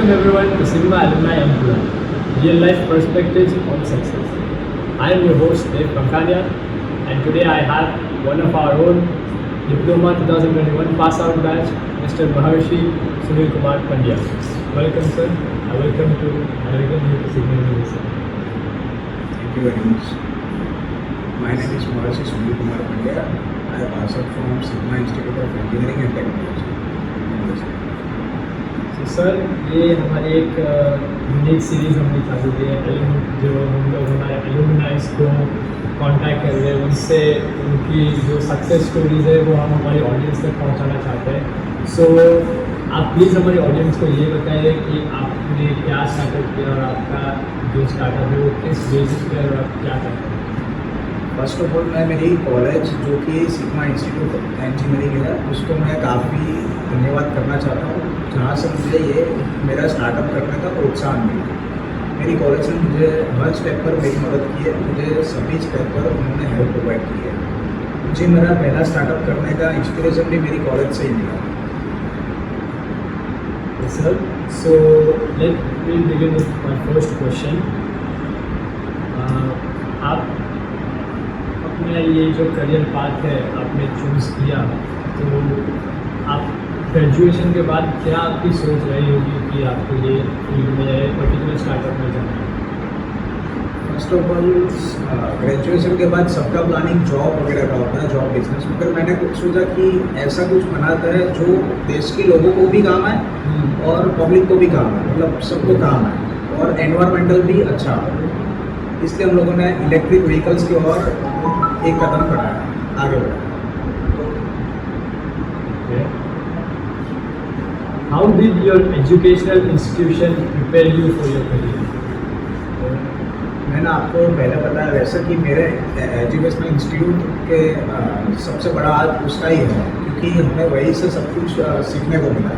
Welcome everyone to Sigma Alumni Employ, Real Life Perspectives on Success. I am your host Dave Pankania, and today I have one of our own Diploma 2021 pass out batch, Mr. Maharshi Sunil Kumar Pandya. Welcome sir. I welcome you to Sigma University. Thank you very much. My name is Maharshi Sunil Kumar Pandya. I have passed out from Sigma Institute of Engineering and Technology. तो sir ये हमारी एक unique series हमने चालू की है। जो हम लोग हमारे एलुमनाइज को कांटेक्ट कर रहे हैं, उनसे उनकी जो सक्सेस स्टोरीज़ है वो हम हमारी ऑडियंस तक पहुंचाना चाहते हैं। सो आप प्लीज़ हमारी ऑडियंस को ये बताइए कि आपने क्या स्टार्टअप किया और आपका जो स्टार्टअप है वो किस बेसिस पे और आप क्या करते हैं। फर्स्ट ऑफ ऑल मैं मेरी कॉलेज जो कि सिग्मा इंस्टीट्यूट ऑफ इंजीनियरिंग है उसको मैं काफ़ी धन्यवाद करना चाहता हूँ, जहाँ से मुझे ये मेरा स्टार्टअप करने का प्रोत्साहन मिला। मेरी कॉलेज ने मुझे हर स्टेप पर मेरी मदद की है, मुझे सभी स्टेप पर उन्होंने हेल्प प्रोवाइड की है। मुझे मेरा पहला स्टार्टअप करने का इंस्पिरेशन भी मेरी कॉलेज से ही मिला। Sir so let me begin with my first question. आप अपना ये जो करियर पाथ है आपने चूज़ किया, तो आप ग्रेजुएशन के बाद क्या आपकी सोच रही होगी कि आपको ये फील्ड में पर्टिकुलर स्टार्टअप में जाना है। फर्स्ट ऑफ ऑल ग्रेजुएशन के बाद सबका प्लानिंग जॉब वगैरह का होता है, जॉब बिजनेस। मगर मैंने कुछ सोचा कि ऐसा कुछ बनाता है जो देश के लोगों को भी काम आए और पब्लिक को भी काम आए, मतलब सबको काम आए और एनवायरमेंटल भी अच्छा हो। इसलिए हम लोगों ने इलेक्ट्रिक व्हीकल्स की ओर एक कदम बढ़ाया, आगे बढ़ाया। How did your educational institution prepare you for your career? मैंने आपको पहले बताया वैसा कि मेरे एजुकेशनल इंस्टीट्यूट के सबसे बड़ा हाथ उसका ही है, क्योंकि हमें वहीं से सब कुछ सीखने को मिला।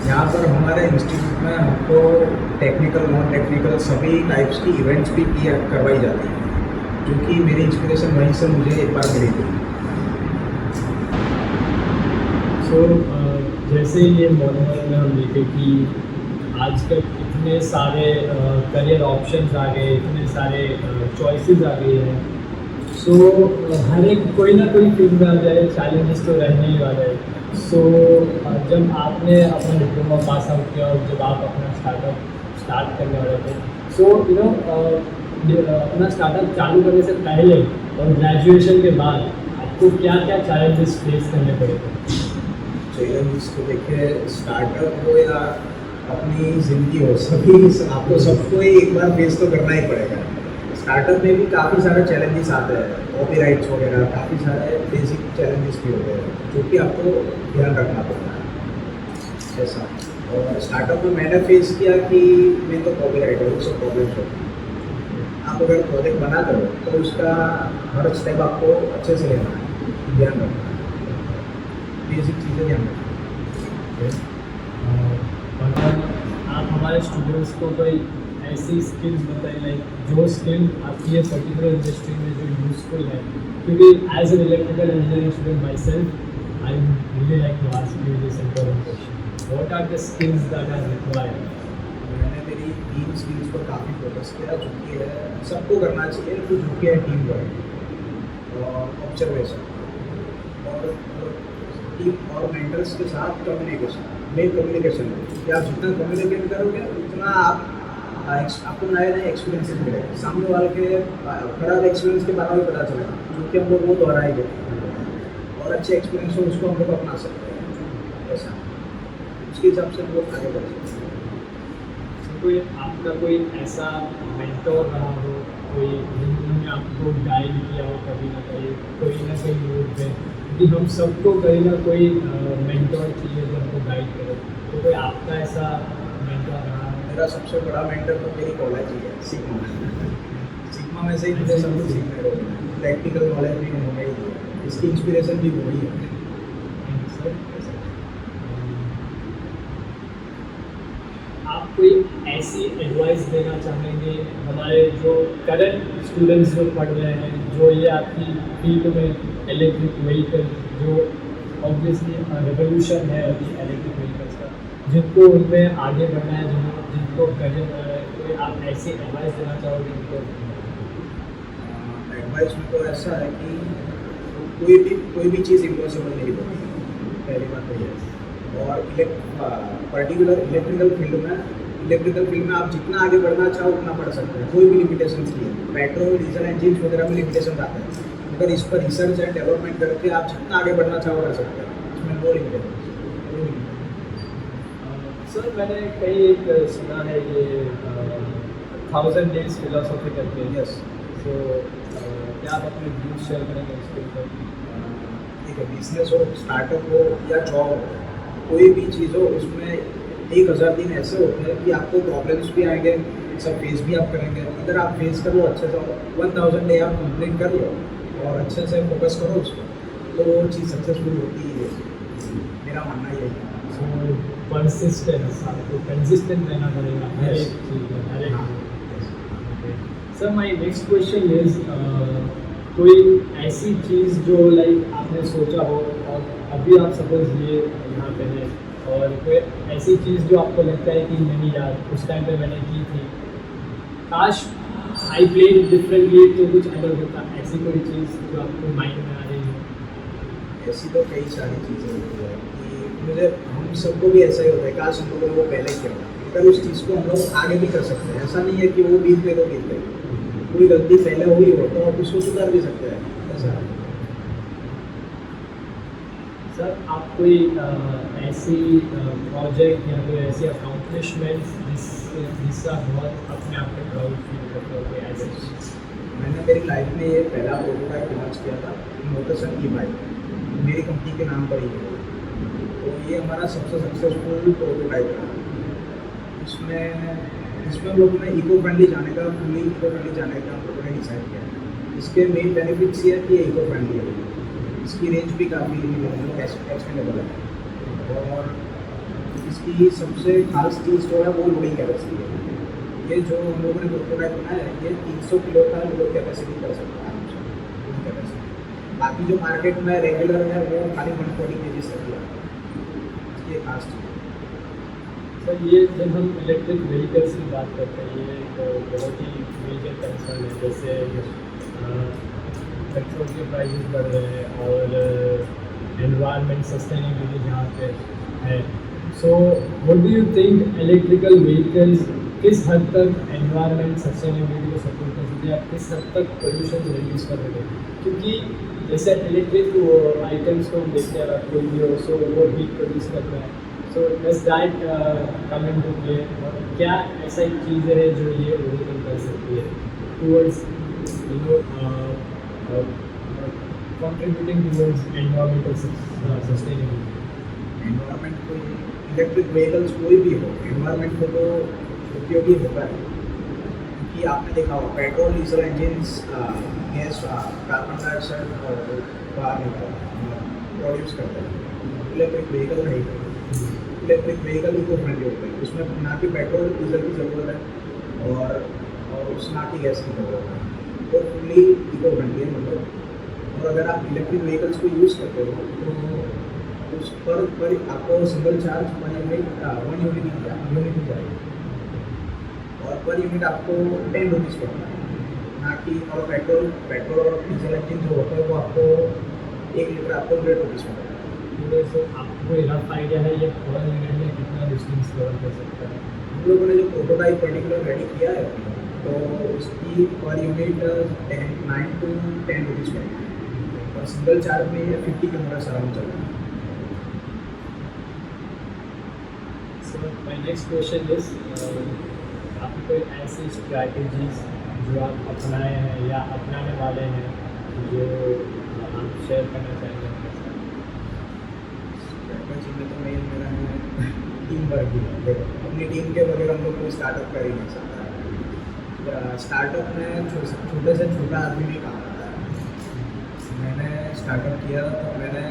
यहाँ पर हमारे इंस्टीट्यूट में हमको टेक्निकल नॉन टेक्निकल सभी टाइप्स की इवेंट्स भी करवाई जाती हैं, जो कि मेरी इंस्पिरेशन वहीं से मुझे एक बार मिली थी। सो जैसे ये मॉडल में हम देखें कि आजकल इतने सारे करियर ऑप्शंस आ गए, इतने सारे चॉइसेस आ गई हैं। सो हर एक कोई ना कोई फील्ड में आ जाए, चैलेंजेस तो रहने ही वाले हैं। सो जब आपने अपना डिप्लोमा पास आउट किया और जब आप अपना स्टार्टअप स्टार्ट करने वाले थे, सो अपना स्टार्टअप चालू करने से पहले और ग्रेजुएशन के बाद आपको क्या क्या चैलेंजेस फेस करने पड़े थे। चैलेंजेस को देखिए, स्टार्टअप हो या अपनी ज़िंदगी हो, सभी आपको सबको ही एक बार फेस तो करना ही पड़ेगा। स्टार्टअप में भी काफ़ी सारे चैलेंजेस आते हैं, कॉपीराइट्स वगैरह, काफ़ी सारे बेसिक चैलेंजेस भी होते हैं जो कि आपको ध्यान रखना पड़ता है ऐसा। और स्टार्टअप में मैंने फेस किया कि मैं तो कॉपीराइट है, वो सब प्रॉब्लम्स होती हैं। आप अगर प्रोजेक्ट बना करो तो उसका हर स्टेप आपको अच्छे से लेना है, ध्यान रखना है, बेसिक चीज़ें ध्यान रखना। आप हमारे स्टूडेंट्स को कोई ऐसी स्किल्स बताइए, लाइक जो स्किल आपकी ये पर्टिकुलर इंडस्ट्री में जो यूज़फुल है। क्योंकि as an electrical engineering student myself, I really like to ask you this important question, what are the skills that are required. मैंने मेरी 3 स्किल्स पर काफ़ी फोकस किया, जो कि है सबको करना चाहिए, तो जो कि है टीम वर्क और ऑब्जर्वेशन और मेंटर्स के साथ कम्युनिकेशन। मेन कम्युनिकेशन है कि आप जितना कम्युनिकेट करोगे उतना आपको नए नए एक्सपीरियंसेस मिलेंगे। सामने वाले के खराब एक्सपीरियंस के बारे में पता चलेगा, जो कि हम लोग वो दोहराएंगे और अच्छे एक्सपीरियंस हो उसको हम लोग अपना सकते हैं। ऐसा उसके हिसाब से हम लोग आगे बढ़ सकते हैं। कोई आपका कोई ऐसा मेंटोर रहा हो, कोई जिन्होंने आपको गाइड किया हो कभी ना कहीं रूप पे, कि हम सबको कहीं ना कोई मेंटोर चाहिए जो हमको गाइड करे, तो कोई आपका ऐसा मेंटोर रहा है? मेरा सबसे बड़ा मेंटर तो मेरी कॉलेज ही है, सिग्मा में से ही मुझे सब कुछ सीखने को मिला। प्रैक्टिकल नॉलेज भी उन्होंने ही दिया, इसकी इंस्पिरेशन भी वही है। आप कोई ऐसी एडवाइस देना चाहेंगे हमारे जो करंट स्टूडेंट्स जो पढ़ रहे हैं, जो ये आपकी फील्ड में इलेक्ट्रिक व्हीकल जो ऑब्वियसली रेवोल्यूशन है अभी इलेक्ट्रिक व्हीकल्स का, जिनको उनमें आगे बढ़ना है, जिनको जिनको करियर कोई आप ऐसी एडवाइस देना चाहोगे उनको? एडवाइस में तो ऐसा है कि कोई भी चीज़ इम्पॉसिबल नहीं होती, पहली बात तो ये है। और पर्टिकुलर इलेक्ट्रिकल फील्ड में आप जितना आगे बढ़ना चाहो उतना बढ़ सकते हैं, कोई भी लिमिटेशंस नहीं है। पेट्रोल डीजल इंजिन वगैरह में लिमिटेशन आते हैं, मगर इस पर रिसर्च एंड डेवलपमेंट करके आप जितना आगे बढ़ना चाहो कर सकते हैं, इसमें नो लिमिटेशन। सर मैंने कहीं एक सुना है ये 1000 डेज फिलोसॉफी करके। यस, सो क्या आप अपने व्यूज शेयर करेंगे इसके ऊपर? ठीक है, बिजनेस हो, स्टार्टअप हो या जॉब हो, कोई भी चीज़ हो, उसमें 1000 दिन ऐसे होते हैं कि आपको प्रॉब्लम्स भी आएंगे, सब फेस भी आप करेंगे। इधर आप फेस करो अच्छे से, 1000 डे आप कंप्लीट कर लो और अच्छे से फोकस करो उस पर, तो वो चीज़ सक्सेसफुल होती ही है। मेरा मानना यही है। सो परसिस्टेंस, आपको कंसिस्टेंट रहना पड़ेगा हर Yes. एक चीज़ में, हर एक। हाँ, sir my next question is कोई ऐसी चीज़ जो लाइक आपने सोचा हो और अभी आप सपोज ये यहाँ पे है, और कोई ऐसी चीज़ जो आपको लगता है कि नहीं यार उस टाइम पे मैंने की थी, काश आई प्लेड डिफरेंटली तो कुछ अलग होता, ऐसी कोई चीज़ जो आपको माइंड में आ रही है? ऐसी तो कई सारी चीज़ें होती है कि मुझे, हम सबको भी ऐसा ही होता है, काश हम लोगों को पहले किया होता, मगर उस चीज़ को हम लोग आगे भी कर सकते हैं। ऐसा नहीं है कि वो बीत गए तो बीत गए, कोई गलती पहले हुई हो तो आप उसको सुधार भी सकते हैं, ऐसा है। सर आप कोई ऐसी प्रोजेक्ट या कोई ऐसी अकाउंटलिशमेंट्स जिससे आप बहुत अपने आप पे प्राउड फील करते हो, कोई ऐसी चीज़? मैंने मेरी लाइफ में ये पहला प्रोटोटाइप लॉन्च किया था, मोटरसन ई बाइक, मेरी कंपनी के नाम पर ही है। तो ये हमारा सबसे सक्सेसफुल प्रोटोटाइप रहा। इसमें हम लोगों ने इको फ्रेंडली जाने का, फुली इको फ्रेंडली जाने का हम लोगों ने डिसाइड किया। इसके मेन बेनिफिट्स ये है कि ये इको फ्रेंडली है, इसकी रेंज भी काफ़ी एक्सपेंडेबल है, और इसकी सबसे खास चीज़ जो है वो लोडिंग कैपेसिटी है। ये जो हम लोगों ने प्रोटोटाइप बनाया है, ये 300 किलो का लोड कैपेसिटी कर सकता है आराम से, लोड कैपेसिटी। बाकी जो मार्केट में रेगुलर है वो खाली 140 kg तक है। ये खास चीज़ है। सर ये जब हम इलेक्ट्रिक व्हीकल्स की बात करते हैं, ये एक बहुत ही मेजर कंसर्न है, जैसे पेट्रोल के प्राइसेस बढ़ रहे हैं और एनवायरनमेंट सस्टेनेबिलिटी जहाँ पे है। So what do you think electrical vehicles किस हद तक एनवायरनमेंट सस्टेनेबिलिटी को सपोर्ट कर सकते हैं, किस हद तक पोल्यूशन रिड्यूस कर सकते हैं? क्योंकि जैसे इलेक्ट्रिक आइटम्स को हम देखते हैं, कोई भी हो सो वो हीट प्रोड्यूस कर रहा है, so does that come into play? और क्या ऐसा एक चीज़ है जो ये ओवरकम कर सकती है towards contributing towards environmental sustainability? Environment को, इलेक्ट्रिक व्हीकल्स कोई भी हो, एनवायरनमेंट को तो उपयोगी होता है, क्योंकि आपने देखा होगा petrol diesel engines gas, carbon dioxide बाहर प्रोड्यूस करते हैं। इलेक्ट्रिक व्हीकल नहीं करते। इलेक्ट्रिक व्हीकल इको फ्रेंडली होते हैं, उसमें ना कि पेट्रोल डीजल की ज़रूरत है और उस ना कि गैस की ज़रूरत है, तो फुली इको फ्रेंडली है मतलब। और अगर आप इलेक्ट्रिक व्हीकल्स को यूज़ करते हो तो उस पर आपको सिंगल चार्ज 1 यूनिट ही जाएगी, और पर यूनिट आपको 10 रुपीज़ पड़ता है, ना कि और पेट्रोल और डीजल इंजन जो होता है वो आपको 1 लीटर आपको 100 रुपीज़ पड़ता है। पूरे से आपको कोई रफ आइडिया है ये पर यूनिट में कितना डिस्टेंस कवर कर सकता है? हम लोगों ने जो प्रोटोटाइप पर्टिकुलर रेडी किया है, तो उसकी पर यूनिट 9 to 10 रुपीज़ पड़ती है, और सिंगल चार्ज में ये 50 किलोमीटर अराउंड चल रहा है। So my next question is आपकी कोई ऐसी स्ट्रैटेजीज जो आप अपनाए हैं या अपनाने वाले हैं जो आप शेयर करना चाहेंगे? स्ट्रैटेजी में तो मेरा है टीम वर्क ही है। देखो, अपनी टीम के बगैर हम लोग कोई स्टार्टअप कर ही नहीं सकता। स्टार्टअप में छोटे से छोटा आदमी भी काम करता है। मैंने स्टार्टअप किया तो मैंने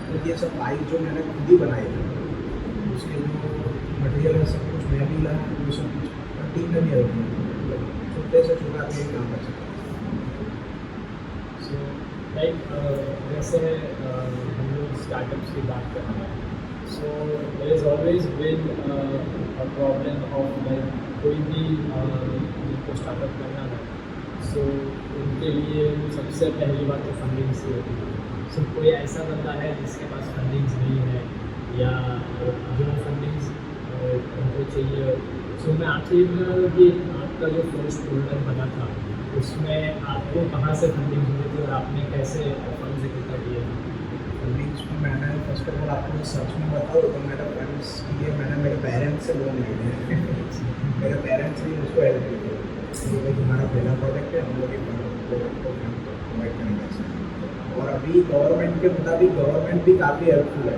खुद ये सब बाइक जो मैंने खुद ही बनाई थी, उसके जो मटेरियल है सब कुछ मैं भी लाया, वो सब कुछ टीम में भी हेल्प की। छोटे से छोटा आदमी भी काम कर सकता है। सो लाइक जैसे हम लोग स्टार्टअप्स की बात कर रहे हैं, So there is always been a problem of like कोई भी जिनको स्टार्टअप करना है, सो उनके लिए सबसे पहली बात तो फंडिंग से होती है। सो कोई ऐसा बंदा है जिसके पास फंडिंग्स नहीं है या जो फंडिंग्स उनको चाहिए, सो मैं आपसे ये पूछ रहा था कि आपका जो फर्स्ट प्रोडक्ट बना था उसमें आपको कहाँ से फंडिंग मिली थी और आपने कैसे फंड्स इकट्ठा किए थे? फंडिंग्स में मैंने फर्स्ट ऑफ ऑल आपको सच में बताऊँ तो मेरे फ्रेंड्स के लिए मैंने मेरे पेरेंट्स से लोन लिए थे। मेरे पेरेंट्स ने मुझको हेल्प की थी, क्योंकि हमारा पहला प्रोडक्ट है, हम लोग एक प्रोडक्ट को प्रोवाइड करेंगे। और अभी गवर्नमेंट के मुताबिक गवर्नमेंट भी काफ़ी हेल्पफुल है।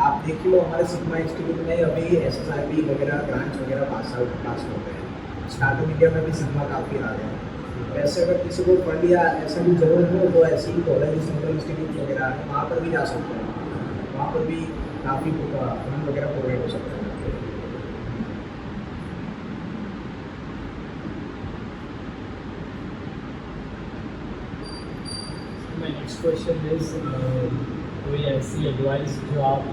आप देख लो हमारे सिग्मा इंस्टीट्यूट में अभी SSIP वगैरह ग्रांट्स वगैरह पास होते हैं। स्टार्टअप इंडिया में भी सिग्मा काफ़ी आ गया है। वैसे अगर किसी को फंड या ऐसा भी जरूरत हो तो ऐसे ही कॉलेज सेंट्रल इंस्टीट्यूट वगैरह है, वहाँ पर भी जा सकते हैं। वहाँ पर भी काफ़ी फंड वगैरह प्रोवाइड हो सकता है। My next question is कोई ऐसी एडवाइस जो आप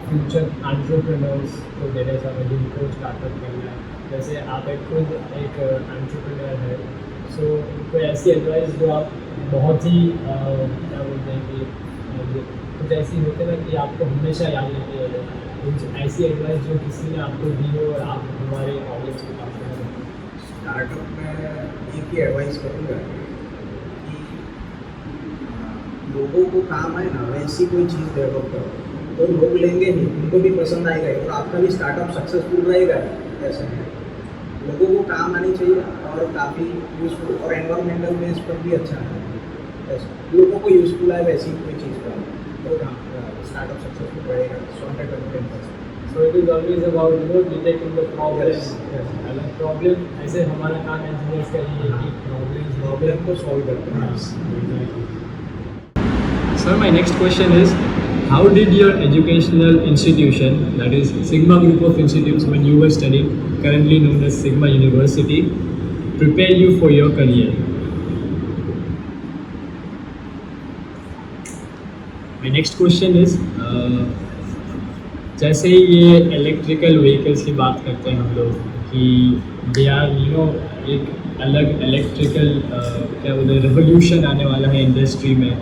फ्यूचर एंटरप्रेन्योर्स को देना चाहते हैं जिनको स्टार्टअप करना है, जैसे आप खुद एक एंटरप्रेन्योर है, सो कोई ऐसी एडवाइस जो आप बहुत ही क्या बोलते हैं कि कुछ ऐसी होते ना कि आपको हमेशा याद रहती है, कुछ ऐसी एडवाइस जो किसी ने आपको दी हो और आप हमारे ऑडियंस को पास करें? स्टार्टअप में एक ही एडवाइस करूँगा कि लोगों को काम आए ना वैसी कोई चीज़ डेवलप करो तो लोग लेंगे ही, उनको भी पसंद आएगा और आपका भी स्टार्टअप सक्सेसफुल रहेगा। ऐसा है, लोगों को काम आनी चाहिए और काफ़ी यूज़फुल और एनवायरमेंटल बेस पर भी अच्छा है। ऐसा लोगों को यूज़फुल है वैसी कोई चीज़ पर तो स्टार्टअप सक्सेसफुल रहेगा 110%। So it is always about detecting the problem. Yes, yes. अगर प्रॉब्लम ऐसे हमारा काम इंजीनियर्स का ये है कि प्रॉब्लम को सॉल्व करते हैं। Sir, my next question is, how did your educational institution, that is Sigma Group of Institutes, when you were studying, currently known as Sigma University, prepare you for your career? My next question is, जैसे ये electrical vehicles की बात करते हैं हम लोग कि they are एक अलग इलेक्ट्रिकल क्या बोलते हैं रेवोल्यूशन आने वाला है इंडस्ट्री में,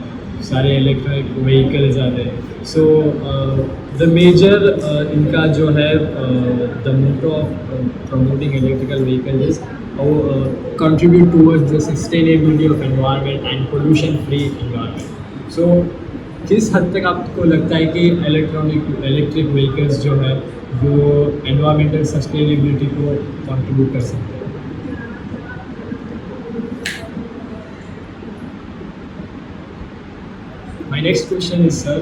सारे इलेक्ट्रिक व्हीकल्स आ रहे हैं। सो द मेजर इनका जो है the motto of promoting electrical vehicle is contribute towards the sustainability of environment and pollution free environment. So किस हद तक आपको लगता है कि इलेक्ट्रिक व्हीकल्स जो है वो एनवायरमेंटल सस्टेनेबिलिटी को कंट्रीब्यूट कर सकते हैं? My next question is sir,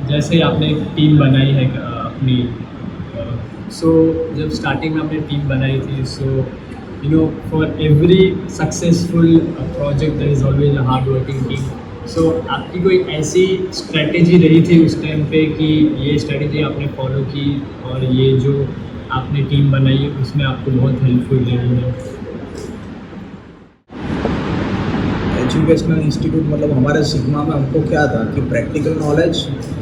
जैसे आपने एक टीम बनाई है अपनी, सो जब स्टार्टिंग में आपने टीम बनाई थी, so for every successful project there is always a hard working team. So आपकी कोई ऐसी स्ट्रेटेजी रही थी उस टाइम पे कि ये स्ट्रेटेजी आपने फॉलो की और ये जो आपने टीम बनाई है उसमें आपको बहुत हेल्पफुल रही है? एजुकेशनल इंस्टीट्यूट मतलब हमारे सिग्मा में हमको क्या था कि प्रैक्टिकल नॉलेज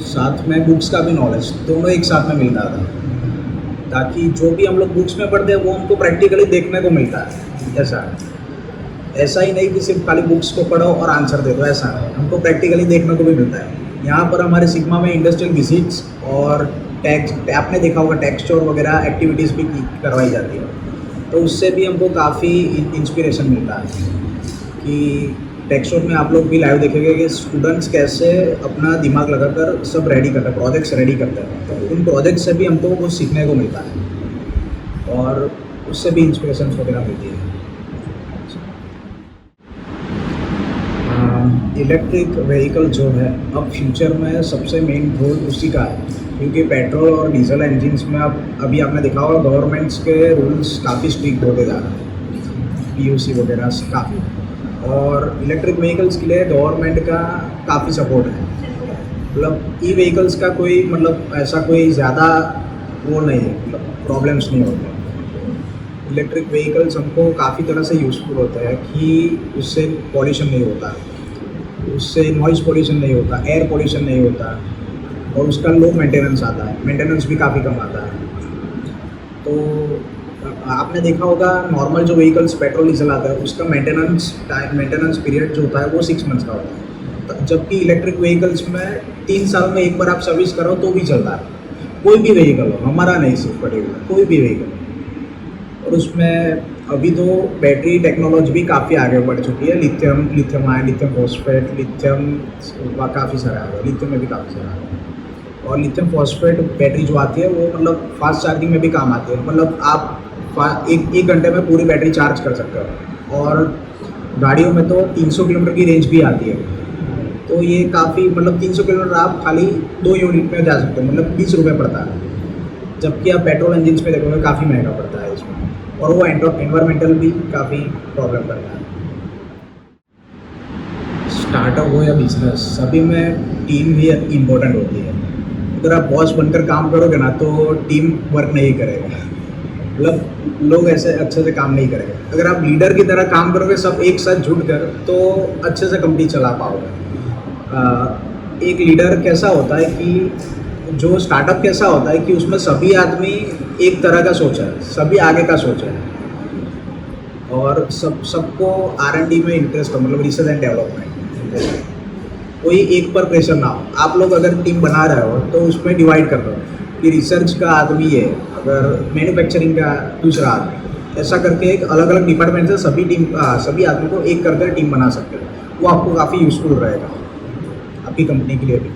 साथ में बुक्स का भी नॉलेज दोनों एक साथ में मिलता था, ताकि जो भी हम लोग बुक्स में पढ़ते हैं वो हमको प्रैक्टिकली देखने को मिलता है। ऐसा ही नहीं कि सिर्फ खाली बुक्स को पढ़ो और आंसर दे दो, ऐसा नहीं, हमको प्रैक्टिकली देखने को भी मिलता है। यहाँ पर हमारे सिग्मा में इंडस्ट्रियल विजिट्स और टैक्स आपने देखा होगा टेक्सचर वगैरह एक्टिविटीज़ भी करवाई जाती है, तो उससे भी हमको काफ़ी इंस्पिरेशन मिलता है कि टेक्सचर में आप लोग भी लाइव देखेंगे कि स्टूडेंट्स कैसे अपना दिमाग लगाकर सब रेडी करते हैं, प्रोजेक्ट्स रेडी करते हैं, तो उन प्रोजेक्ट से भी हमको कुछ सीखने को मिलता है और उससे भी इंस्पिरेशन वगैरह मिलती है। इलेक्ट्रिक व्हीकल जो है अब फ्यूचर में सबसे मेन रोल उसी का है, क्योंकि पेट्रोल और डीजल इंजन्स में अब अभी आपने देखा होगा गवर्नमेंट्स के रूल्स काफ़ी स्ट्रिक्ट होते जा रहे हैं, PUC वगैरह काफ़ी, और इलेक्ट्रिक व्हीकल्स के लिए गवर्नमेंट का काफ़ी सपोर्ट है। मतलब ई व्हीकल्स का कोई मतलब ऐसा कोई ज़्यादा वो नहीं है, मतलब प्रॉब्लम्स नहीं होते। इलेक्ट्रिक व्हीकल्स हमको काफ़ी तरह से यूज़फुल होता है कि उससे पॉल्यूशन नहीं होता, उससे नॉइज़ पॉल्यूशन नहीं होता, एयर पॉल्यूशन नहीं होता, और उसका लो मेंटेनेंस आता है, मेंटेनेंस भी काफ़ी कम आता है। तो आपने देखा होगा नॉर्मल जो व्हीकल्स पेट्रोल डीजल आता है उसका मेंटेनेंस पीरियड जो होता है वो 6 मंथ्स का होता है, जबकि इलेक्ट्रिक व्हीकल्स में 3 साल में एक बार आप सर्विस करो तो भी चलता है, कोई भी व्हीकल हो, हमारा नहीं सिर्फ पर्टिकुलर, कोई भी व्हीकल। और उसमें अभी तो बैटरी टेक्नोलॉजी भी काफ़ी आगे बढ़ चुकी है, lithium ion, lithium phosphate, lithium काफ़ी सारा आ गया, लिथियम में भी काफ़ी सारा आ गया। और लिथियम फॉस्फेट बैटरी जो आती है वो मतलब फास्ट चार्जिंग में भी काम आती है, मतलब आप एक घंटे में पूरी बैटरी चार्ज कर सकते हो। और गाड़ियों में तो 300 किलोमीटर की रेंज भी आती है, तो ये काफ़ी मतलब 300 किलोमीटर आप खाली 2 यूनिट में जा सकते हो, मतलब 20 रुपये पड़ता है, जबकि आप पेट्रोल इंजिन में देखोगे काफ़ी महंगा पड़ता है इसमें, और वो एनवायरमेंटल भी काफ़ी प्रॉब्लम करता है। स्टार्टअप हो या बिजनेस, सभी में टीम ही इम्पोर्टेंट होती है। अगर आप बॉस बनकर काम करोगे ना तो टीम वर्क नहीं करेगा, मतलब लोग ऐसे अच्छे से काम नहीं करेंगे। अगर आप लीडर की तरह काम करोगे सब एक साथ जुट कर तो अच्छे से कंपनी चला पाओगे। एक लीडर कैसा होता है कि जो स्टार्टअप कैसा होता है कि उसमें सभी आदमी एक तरह का सोचा है, सभी आगे का सोचा है, और सबको R&D में इंटरेस्ट हो, मतलब रिसर्च एंड डेवलपमेंट। कोई एक पर प्रेशर ना हो। आप लोग अगर टीम बना रहे हो तो उसमें डिवाइड कर दो कि रिसर्च का आदमी है, अगर मैन्युफैक्चरिंग का दूसरा आदमी, ऐसा करके एक अलग अलग डिपार्टमेंट से सभी आदमी को एक करके टीम बना सकते हो। वो आपको काफ़ी यूज़फुल रहेगा आपकी कंपनी के लिए भी।